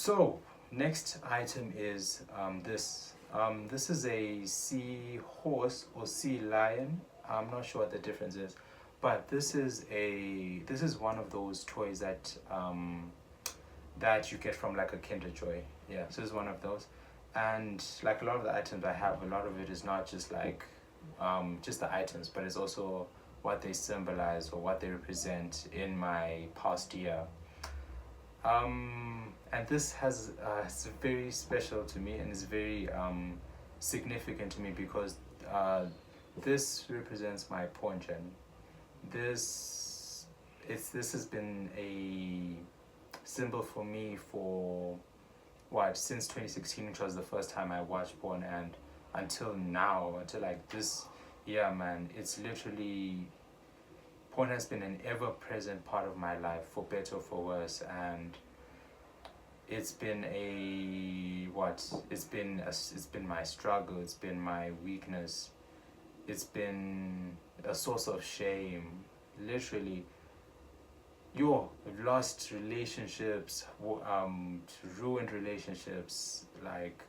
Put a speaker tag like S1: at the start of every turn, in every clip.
S1: So next item is this. This is a sea horse or sea lion. I'm not sure what the difference is, but this is one of those toys that you get from like a Kinder Joy. Yeah, so this is one of those, and like a lot of the items I have, a lot of it is not just like just the items, but it's also what they symbolize or what they represent in my past year. And this has it's very special to me and is very significant to me because this represents my porn journey. This has been a symbol for me for what since 2016, which was the first time I watched porn, and until now, until like this year, man, it's literally porn has been an ever-present part of my life, for better or for worse, and it's been it's been my struggle, it's been my weakness, it's been a source of shame, literally. I've lost relationships, ruined relationships, like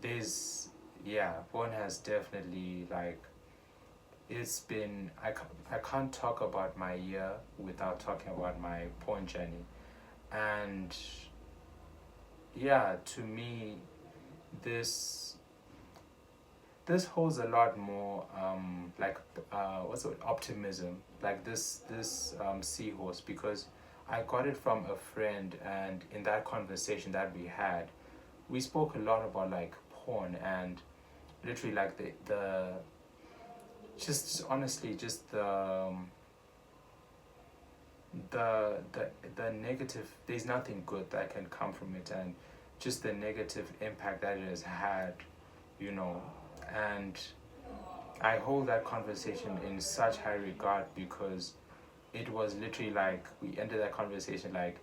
S1: there's yeah, porn has definitely like it's been I can't talk about my year without talking about my porn journey. And yeah, to me, this this holds a lot more like what's the word? Optimism, like this seahorse, because I got it from a friend, and in that conversation that we had, we spoke a lot about like porn and literally like the just honestly just the negative. There's nothing good that can come from it, and just the negative impact that it has had, you know. And I hold that conversation in such high regard because it was literally like we ended that conversation like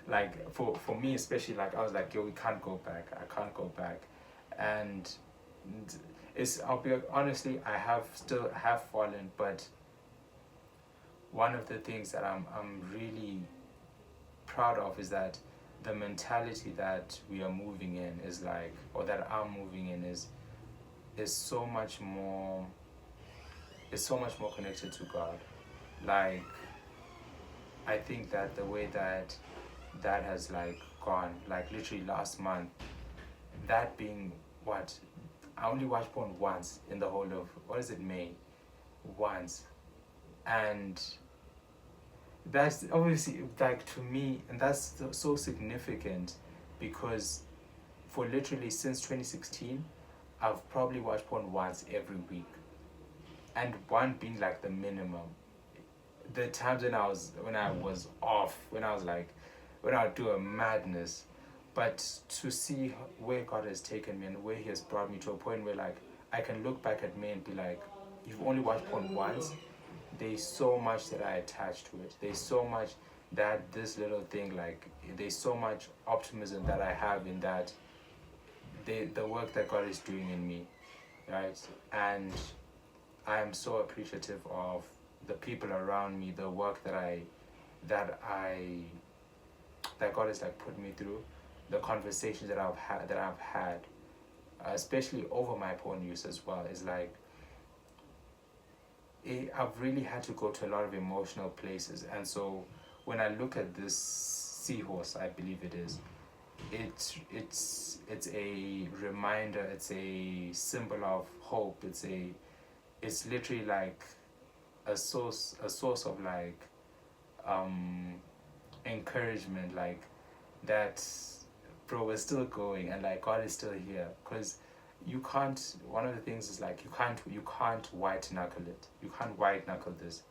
S1: like for me especially, like I was like, yo, we can't go back, I can't go back. And it's I'll be honestly, I have fallen, but one of the things that I'm really proud of is that the mentality that we are moving in is like, or that I'm moving in is so much more, is so much more connected to God. Like I think that the way that that has like gone, like literally last month, that being what, I only watched porn once in the whole of, what is it, May, once. And that's obviously like to me, and that's so significant because for literally since 2016, I've probably watched porn once every week, and one being like the minimum. The times when I was off, when I was like, when I would do a madness, but to see where God has taken me and where He has brought me to a point where like I can look back at me and be like, you've only watched porn once. There's so much that I attach to it. There's so much that this little thing, like there's so much optimism that I have in that the work that God is doing in me, right? And I am so appreciative of the people around me, the work that I that God has like put me through, the conversations that I've had, especially over my porn use as well, is like I've really had to go to a lot of emotional places. And so when I look at this seahorse, I believe it is, it's a reminder, it's a symbol of hope, it's literally like a source of like um encouragement, like that, bro, we're still going, and like God is still here. Because you can't, one of the things is like you can't white knuckle it, you can't white knuckle this.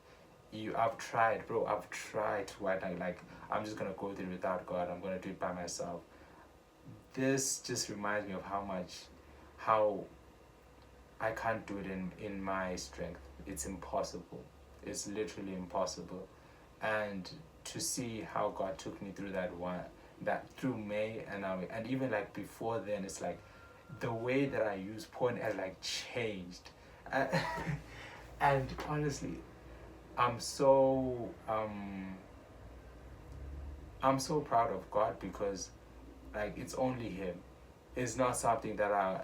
S1: I've tried, bro, I've tried to white knuckle, like I'm just gonna go through it without God, I'm gonna do it by myself. This just reminds me of how I can't do it in my strength. It's impossible. It's literally impossible. And to see how God took me through that through May, and even like before then, it's like the way that I use porn has like changed. Uh, and honestly, I'm so I'm so proud of God because like it's only him. It's not something that I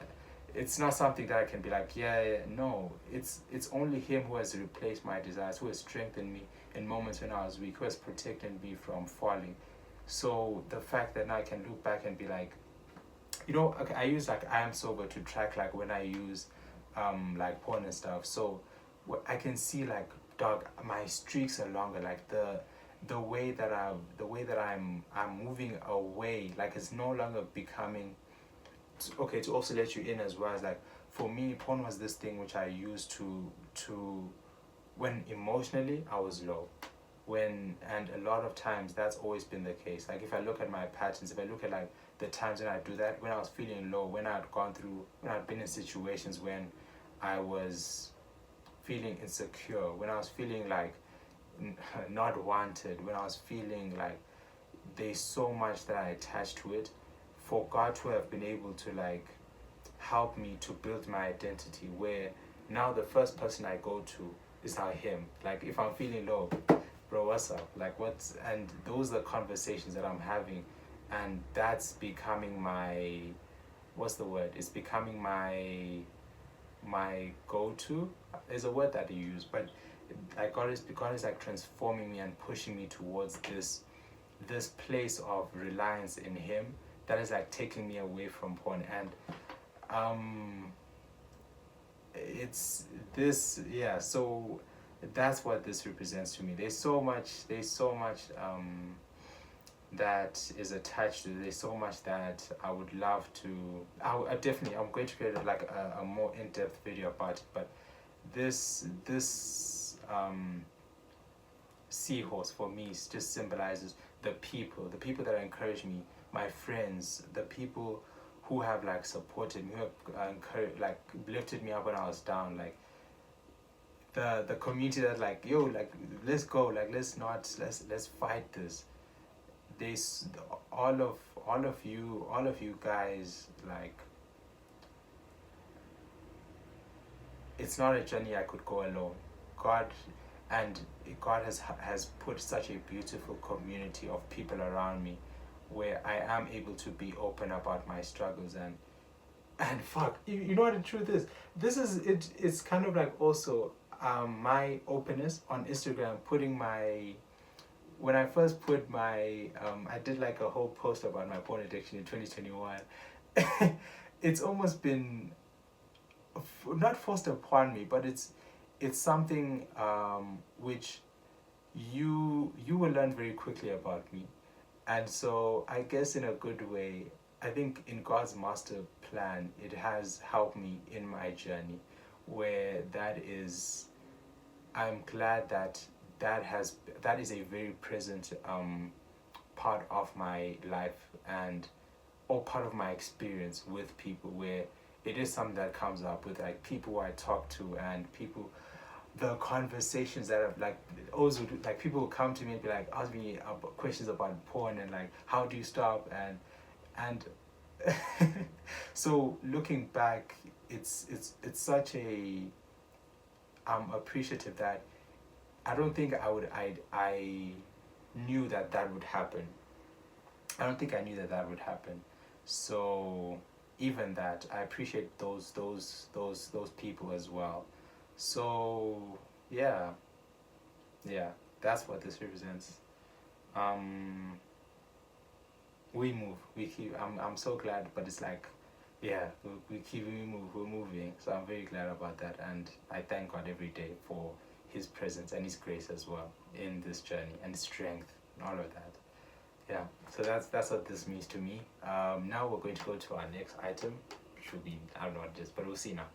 S1: can be like, yeah, yeah, no. It's only him who has replaced my desires, who has strengthened me in moments when I was weak, who has protected me from falling. So the fact that now I can look back and be like, okay, I use like I am sober to track like when I use like porn and stuff. So I can see like, dog, my streaks are longer. Like the way that I'm moving away, like it's no longer becoming. Okay, to also let you in as well as like, for me, porn was this thing which I used to when emotionally I was low, and a lot of times that's always been the case. Like if I look at my patterns, if I look at like the times when I do that, when I was feeling low, when I'd been in situations when I was feeling insecure, when I was feeling like not wanted, when I was feeling like there's so much that I attached to it, for God to have been able to like help me to build my identity, where now the first person I go to is now him. Like if I'm feeling low, bro, what's up? Like what's and those are the conversations that I'm having, and that's becoming my, what's the word? It's becoming my go-to. There's a word that you use, but like God is like transforming me and pushing me towards this place of reliance in him that is like taking me away from porn. And um it's this, yeah, so that's what this represents to me. There's so much that is attached to it. There's so much that I would love to. I definitely, I'm going to create like a more in-depth video about it, but this seahorse for me just symbolizes the people that encourage me, my friends, the people who have like supported me, who have encouraged, like lifted me up when I was down, like the community that like, yo, like let's go, like let's fight this. There's all of you guys, like it's not a journey I could go alone. God and God has put such a beautiful community of people around me where I am able to be open about my struggles. And fuck, you know what the truth is? This is it. It's kind of like also my openness on Instagram, putting my, when I first put my I did like a whole post about my porn addiction in 2021. It's almost been not forced upon me, but it's something which you will learn very quickly about me. And so I guess in a good way, I think in God's master plan, it has helped me in my journey, where that is, I'm glad that that is a very present part of my life, and or part of my experience with people, where it is something that comes up with like people who I talk to, and people, the conversations that have like also like people will come to me and be like, ask me about questions about porn and like how do you stop, and so looking back, it's such a, I'm appreciative that I don't think I knew that would happen. I don't think I knew that would happen. So even that, I appreciate those people as well. So yeah, yeah, that's what this represents. Um, we move, we keep. I'm so glad, but it's like, yeah, we're moving. So I'm very glad about that, and I thank God every day for His presence and His grace as well in this journey, and strength and all of that. Yeah, so that's what this means to me. Now we're going to go to our next item, which will be, I don't know what it is, but we'll see now.